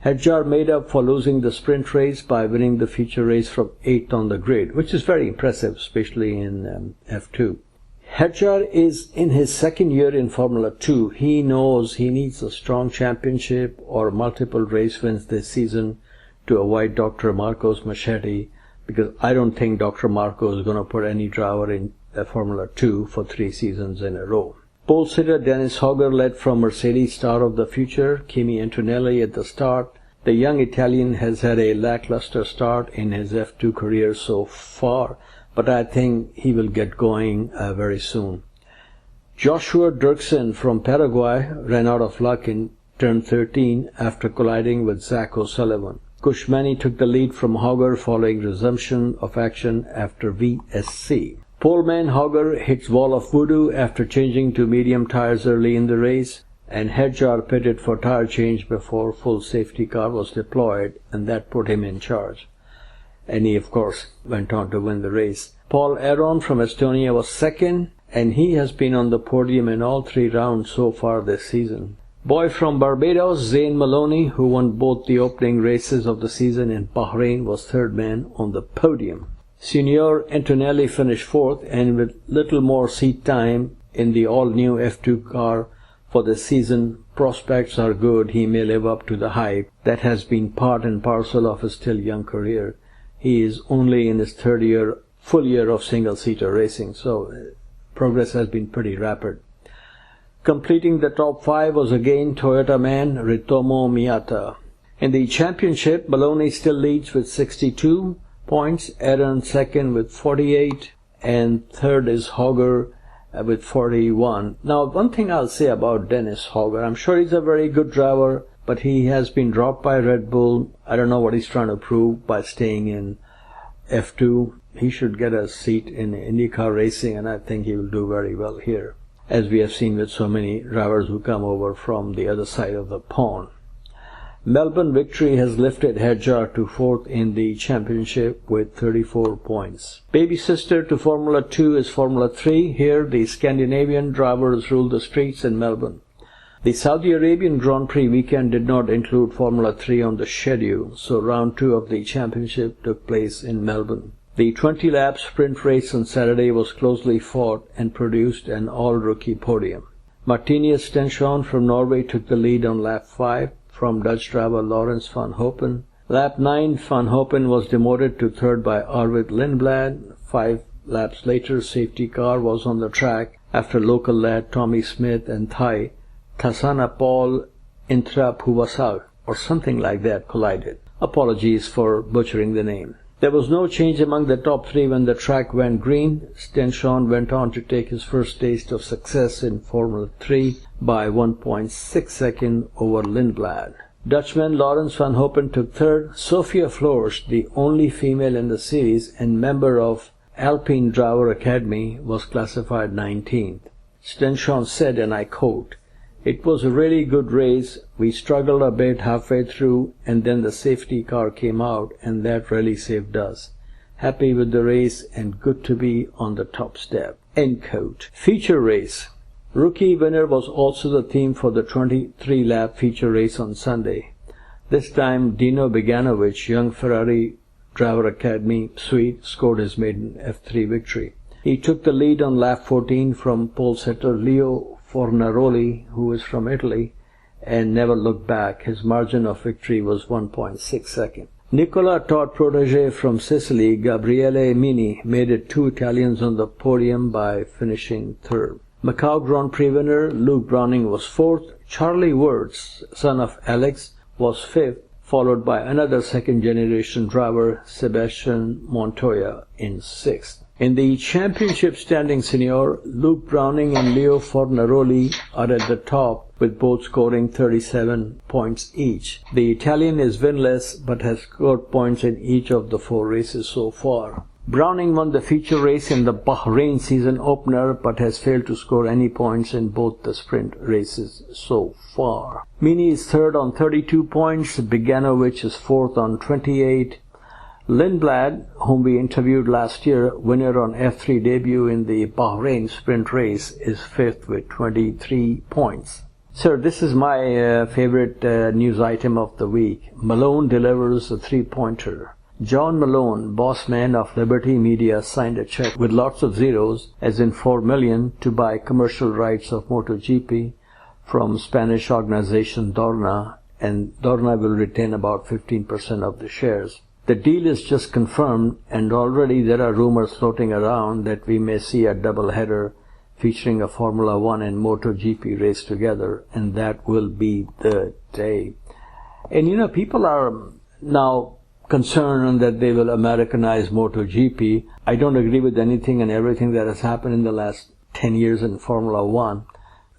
Speaker 4: Hedjar made up for losing the sprint race by winning the feature race from 8th on the grid, which is very impressive, especially in F2. Hedjar is in his second year in Formula 2. He knows he needs a strong championship or multiple race wins this season to avoid Dr. Marco's machete, because I don't think Dr. Marco is going to put any driver in Formula 2 for 3 seasons in a row. Pole sitter Dennis Hogger led from Mercedes star of the future, Kimi Antonelli, at the start. The young Italian has had a lackluster start in his F2 career so far, but I think he will get going very soon. Joshua Dirksen from Paraguay ran out of luck in turn 13 after colliding with Zach O'Sullivan. Kushmani took the lead from Hogger following resumption of action after VSC. Poleman Hogger hits wall of voodoo after changing to medium tires early in the race, and Hedjar pitted for tire change before full safety car was deployed, and that put him in charge. And he, of course, went on to win the race. Paul Aron from Estonia was second, and he has been on the podium in all 3 rounds so far this season. Boy from Barbados, Zane Maloney, who won both the opening races of the season in Bahrain, was third man on the podium. Signor Antonelli finished fourth, and with little more seat time in the all-new F2 car for the season, prospects are good. He may live up to the hype that has been part and parcel of his still young career. He is only in his full year of single-seater racing, so progress has been pretty rapid. Completing the top 5 was again Toyota man Ritomo Miyata. In the championship, Maloney still leads with 62 points, Aaron second with 48, and third is Hogger with 41. Now, one thing I'll say about Dennis Hogger, I'm sure he's a very good driver, but he has been dropped by Red Bull. I don't know what he's trying to prove by staying in F2. He should get a seat in IndyCar racing, and I think he will do very well here, as we have seen with so many drivers who come over from the other side of the pond. Melbourne victory has lifted Hedjar to 4th in the championship with 34 points. Baby sister to Formula 2 is Formula 3. Here, the Scandinavian drivers rule the streets in Melbourne. The Saudi Arabian Grand Prix weekend did not include Formula 3 on the schedule, so round 2 of the championship took place in Melbourne. The 20-lap sprint race on Saturday was closely fought and produced an all-rookie podium. Martinez Stenshon from Norway took the lead on lap 5 from Dutch driver Laurens van Hopen. Lap 9, Van Hopen was demoted to third by Arvid Lindblad. 5 laps later, safety car was on the track after local lad Tommy Smith and Thai Thasana Paul Intrapuvasak or something like that collided. Apologies for butchering the name. There was no change among the top 3 when the track went green. Stenshon went on to take his first taste of success in Formula 3 by 1.6 seconds over Lindblad. Dutchman Laurens van Hopen took third. Sophia Flores, the only female in the series and member of Alpine Driver Academy, was classified 19th. Stenshon said, and I quote, "It was a really good race. We struggled a bit halfway through, and then the safety car came out, and that really saved us. Happy with the race and good to be on the top step." End quote. Feature race. Rookie winner was also the theme for the 23-lap feature race on Sunday. This time, Dino Beganovic, young Ferrari Driver Academy suite, scored his maiden F3 victory. He took the lead on lap 14 from pole setter Leo Fornaroli, who is from Italy, and never looked back. His margin of victory was 1.6 seconds. Nicola Todd protege from Sicily, Gabriele Mini, made it 2 Italians on the podium by finishing third. Macau Grand Prix winner Luke Browning was fourth. Charlie Wirtz, son of Alex, was fifth, followed by another second-generation driver, Sebastian Montoya, in sixth. In the championship standing senior, Luke Browning and Leo Fornaroli are at the top, with both scoring 37 points each. The Italian is winless but has scored points in each of the 4 races so far. Browning won the feature race in the Bahrain season opener but has failed to score any points in both the sprint races so far. Mini is third on 32 points, Beganovic is fourth on 28. Lindblad, whom we interviewed last year, winner on F3 debut in the Bahrain sprint race, is fifth with 23 points. Sir, this is my favorite news item of the week. Malone delivers a 3-pointer. John Malone, boss man of Liberty Media, signed a check with lots of zeros, as in $4 million, to buy commercial rights of MotoGP from Spanish organization Dorna, and Dorna will retain about 15% of the shares. The deal is just confirmed, and already there are rumors floating around that we may see a double-header featuring a Formula 1 and MotoGP race together, and that will be the day. And people are now concerned that they will Americanize MotoGP. I don't agree with anything and everything that has happened in the last 10 years in Formula 1.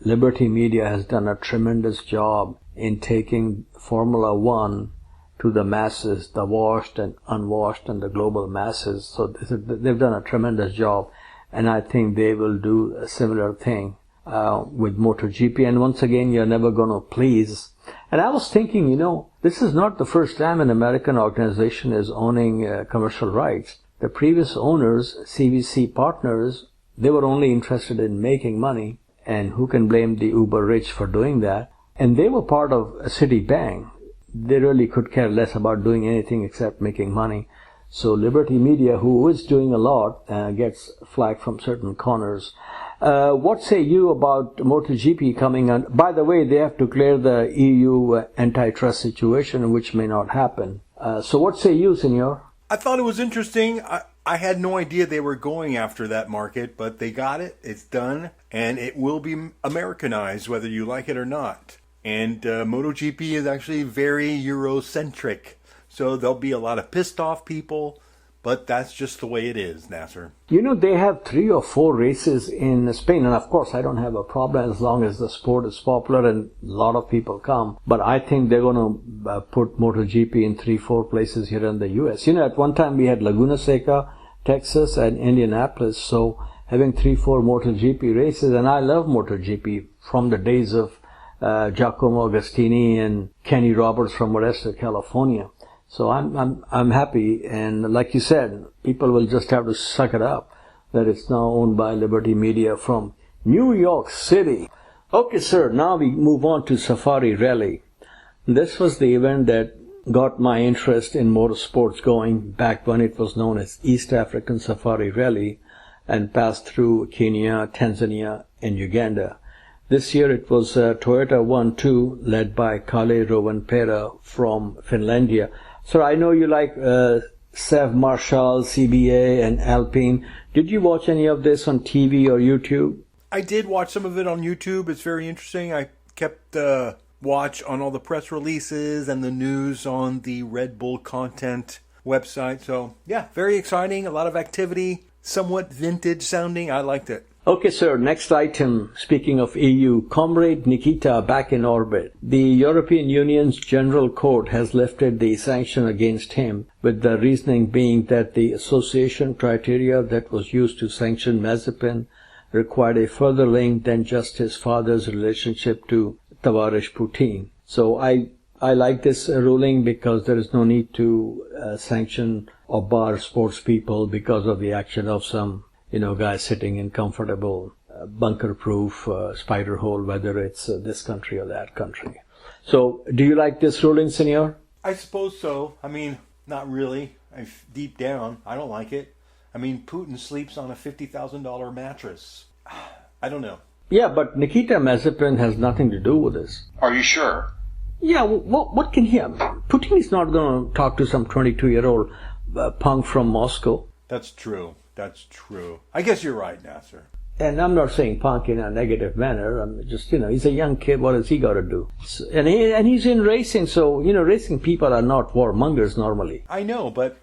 Speaker 4: Liberty Media has done a tremendous job in taking Formula 1 to the masses, the washed and unwashed and the global masses. So they've done a tremendous job, and I think they will do a similar thing with MotoGP. And once again, you're never going to please. And I was thinking, this is not the first time an American organization is owning commercial rights. The previous owners, CVC Partners, they were only interested in making money, and who can blame the uber rich for doing that? And they were part of Citibank. They really could care less about doing anything except making money. So Liberty Media, who is doing a lot, gets flack from certain corners. What say you about MotoGP coming on? By the way, they have to clear the EU antitrust situation, which may not happen. So what say you, senor?
Speaker 3: I thought it was interesting. I had no idea they were going after that market, but they got it. It's done, and it will be Americanized, whether you like it or not. And MotoGP is actually very Eurocentric, so there'll be a lot of pissed off people, but that's just the way it is, Nasir.
Speaker 4: They have 3 or 4 races in Spain, and of course I don't have a problem as long as the sport is popular and a lot of people come. But I think they're going to put MotoGP in 3-4 places here in the US. At one time we had Laguna Seca, Texas, and Indianapolis, so having 3-4 MotoGP races, and I love MotoGP from the days of Giacomo Agostini and Kenny Roberts from Modesto, California. So I'm happy, and like you said, people will just have to suck it up that it's now owned by Liberty Media from New York City. Okay, sir, now we move on to Safari Rally. This was the event that got my interest in motorsports going back when it was known as East African Safari Rally and passed through Kenya, Tanzania, and Uganda. This year it was Toyota 1-2 led by Kalle Rovanperä from Finlandia. Sir, I know you like Sev Marshall, CBA, and Alpine. Did you watch any of this on TV or YouTube?
Speaker 3: I did watch some of it on YouTube. It's very interesting. I kept watch on all the press releases and the news on the Red Bull content website. So, yeah, very exciting. A lot of activity. Somewhat vintage sounding. I liked it.
Speaker 4: Okay, sir. Next item. Speaking of EU, Comrade Nikita back in orbit. The European Union's General Court has lifted the sanction against him, with the reasoning being that the association criteria that was used to sanction Mazepin required a further link than just his father's relationship to Tavares Putin. So I like this ruling because there is no need to sanction or bar sports people because of the action of some guy sitting in comfortable bunker-proof spider hole, whether it's this country or that country. So, do you like this ruling, Senor?
Speaker 3: I suppose so. I mean, not really. Deep down, I don't like it. I mean, Putin sleeps on a $50,000 mattress. I don't know.
Speaker 4: Yeah, but Nikita Mazepin has nothing to do with this.
Speaker 7: Are you sure?
Speaker 4: Yeah, what can he... Putin is not going to talk to some 22-year-old punk from Moscow.
Speaker 3: That's true. That's true. I guess you're right, Nasir.
Speaker 4: And I'm not saying punk in a negative manner. I'm just, he's a young kid. What has he got to do? And he's in racing, so, racing people are not warmongers normally.
Speaker 3: I know, but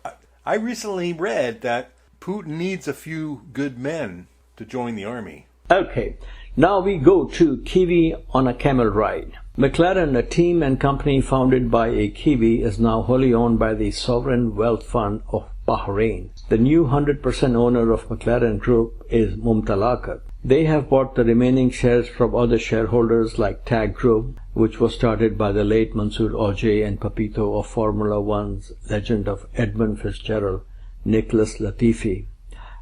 Speaker 3: I recently read that Putin needs a few good men to join the army.
Speaker 4: Okay, now we go to Kiwi on a camel ride. McLaren, a team and company founded by a Kiwi, is now wholly owned by the Sovereign Wealth Fund of Bahrain. The new 100% owner of McLaren Group is Mumtalakat. They have bought the remaining shares from other shareholders like TAG Group, which was started by the late Mansour Ojay and Papito of Formula One's legend of Edmund Fitzgerald, Nicholas Latifi.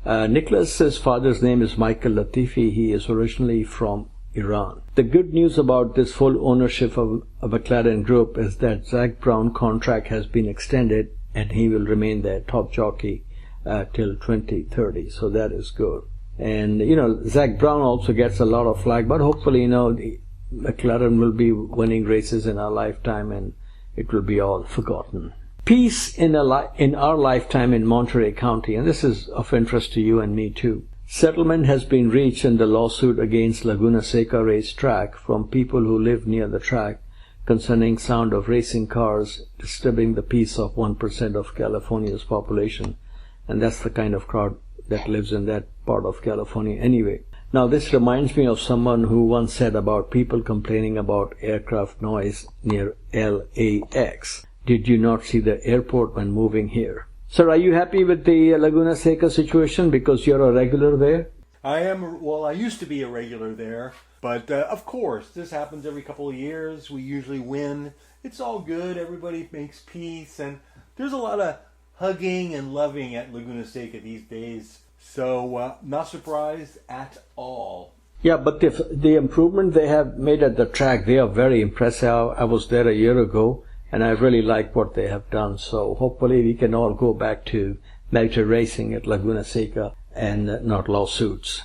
Speaker 4: Nicholas's father's name is Michael Latifi. He is originally from Iran. The good news about this full ownership of McLaren Group is that Zak Brown's contract has been extended and he will remain their top jockey till 2030. So that is good. And, Zak Brown also gets a lot of flack, but hopefully, the McLaren will be winning races in our lifetime and it will be all forgotten. Peace in our lifetime in Monterey County, and this is of interest to you and me too. Settlement has been reached in the lawsuit against Laguna Seca racetrack from people who live near the track concerning sound of racing cars disturbing the peace of 1% of California's population. And that's the kind of crowd that lives in that part of California anyway. Now this reminds me of someone who once said about people complaining about aircraft noise near LAX. Did you not see the airport when moving here? Sir, are you happy with the Laguna Seca situation because you're a regular there?
Speaker 3: I am. Well, I used to be a regular there. But, of course, this happens every couple of years. We usually win. It's all good. Everybody makes peace. And there's a lot of hugging and loving at Laguna Seca these days. So, not surprised at all.
Speaker 4: Yeah, but the improvement they have made at the track, they are very impressive. I was there a year ago, and I really like what they have done. So, hopefully we can all go back to motor racing at Laguna Seca and not lawsuits.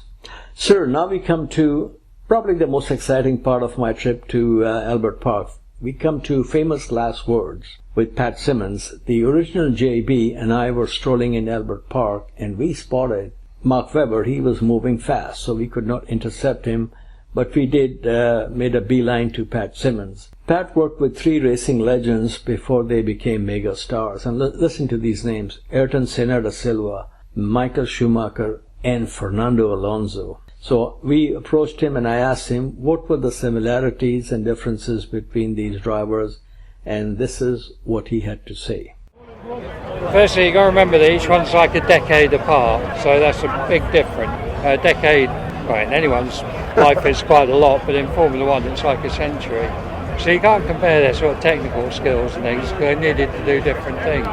Speaker 4: Sir, now we come to probably the most exciting part of my trip to Albert Park. We come to famous last words with Pat Simmons. The original JB and I were strolling in Albert Park and we spotted Mark Webber. He was moving fast, so we could not intercept him, but we did made a beeline to Pat Simmons. Pat worked with 3 racing legends before they became mega stars. And listen to these names: Ayrton Senna da Silva, Michael Schumacher, and Fernando Alonso. So we approached him and I asked him what were the similarities and differences between these drivers, and this is what he had to say.
Speaker 8: Firstly, you've got to remember that each one's like a decade apart, so that's a big difference. A decade, well, in anyone's life is quite a lot, but in Formula One it's like a century. So you can't compare their sort of technical skills and things, because they needed to do different things.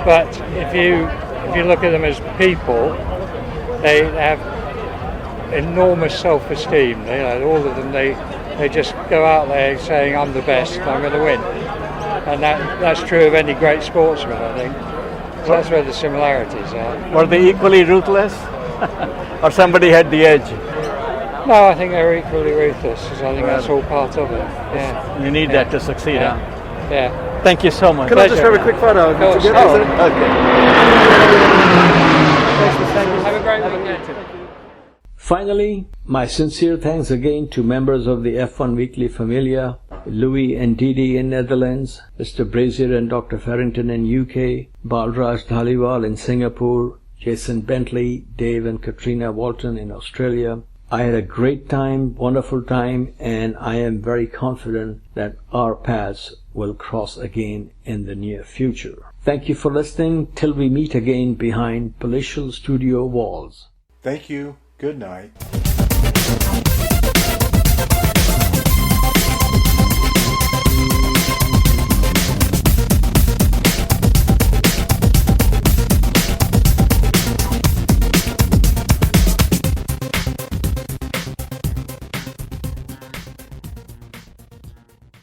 Speaker 8: But if you look at them as people, they have enormous self-esteem. All of them, they just go out there saying, I'm the best, I'm going to win. And that's true of any great sportsman, I think. So that's where the similarities are.
Speaker 9: Were they equally ruthless? Or somebody had the edge?
Speaker 8: No, I think they're equally ruthless, because I think that's all part of it. Yeah.
Speaker 9: You need that to succeed,
Speaker 8: yeah.
Speaker 9: Huh?
Speaker 8: Yeah.
Speaker 9: Thank you so much.
Speaker 10: Could I just have a quick photo?
Speaker 8: Okay. Have a great weekend.
Speaker 4: Finally, my sincere thanks again to members of the F1 Weekly Familia, Louis and Didi in Netherlands, Mr. Brazier and Dr. Farrington in UK, Balraj Dhaliwal in Singapore, Jason Bentley, Dave and Katrina Walton in Australia. I had a great time, wonderful time, and I am very confident that our paths will cross again in the near future. Thank you for listening till we meet again behind palatial studio walls.
Speaker 3: Thank you. Good night.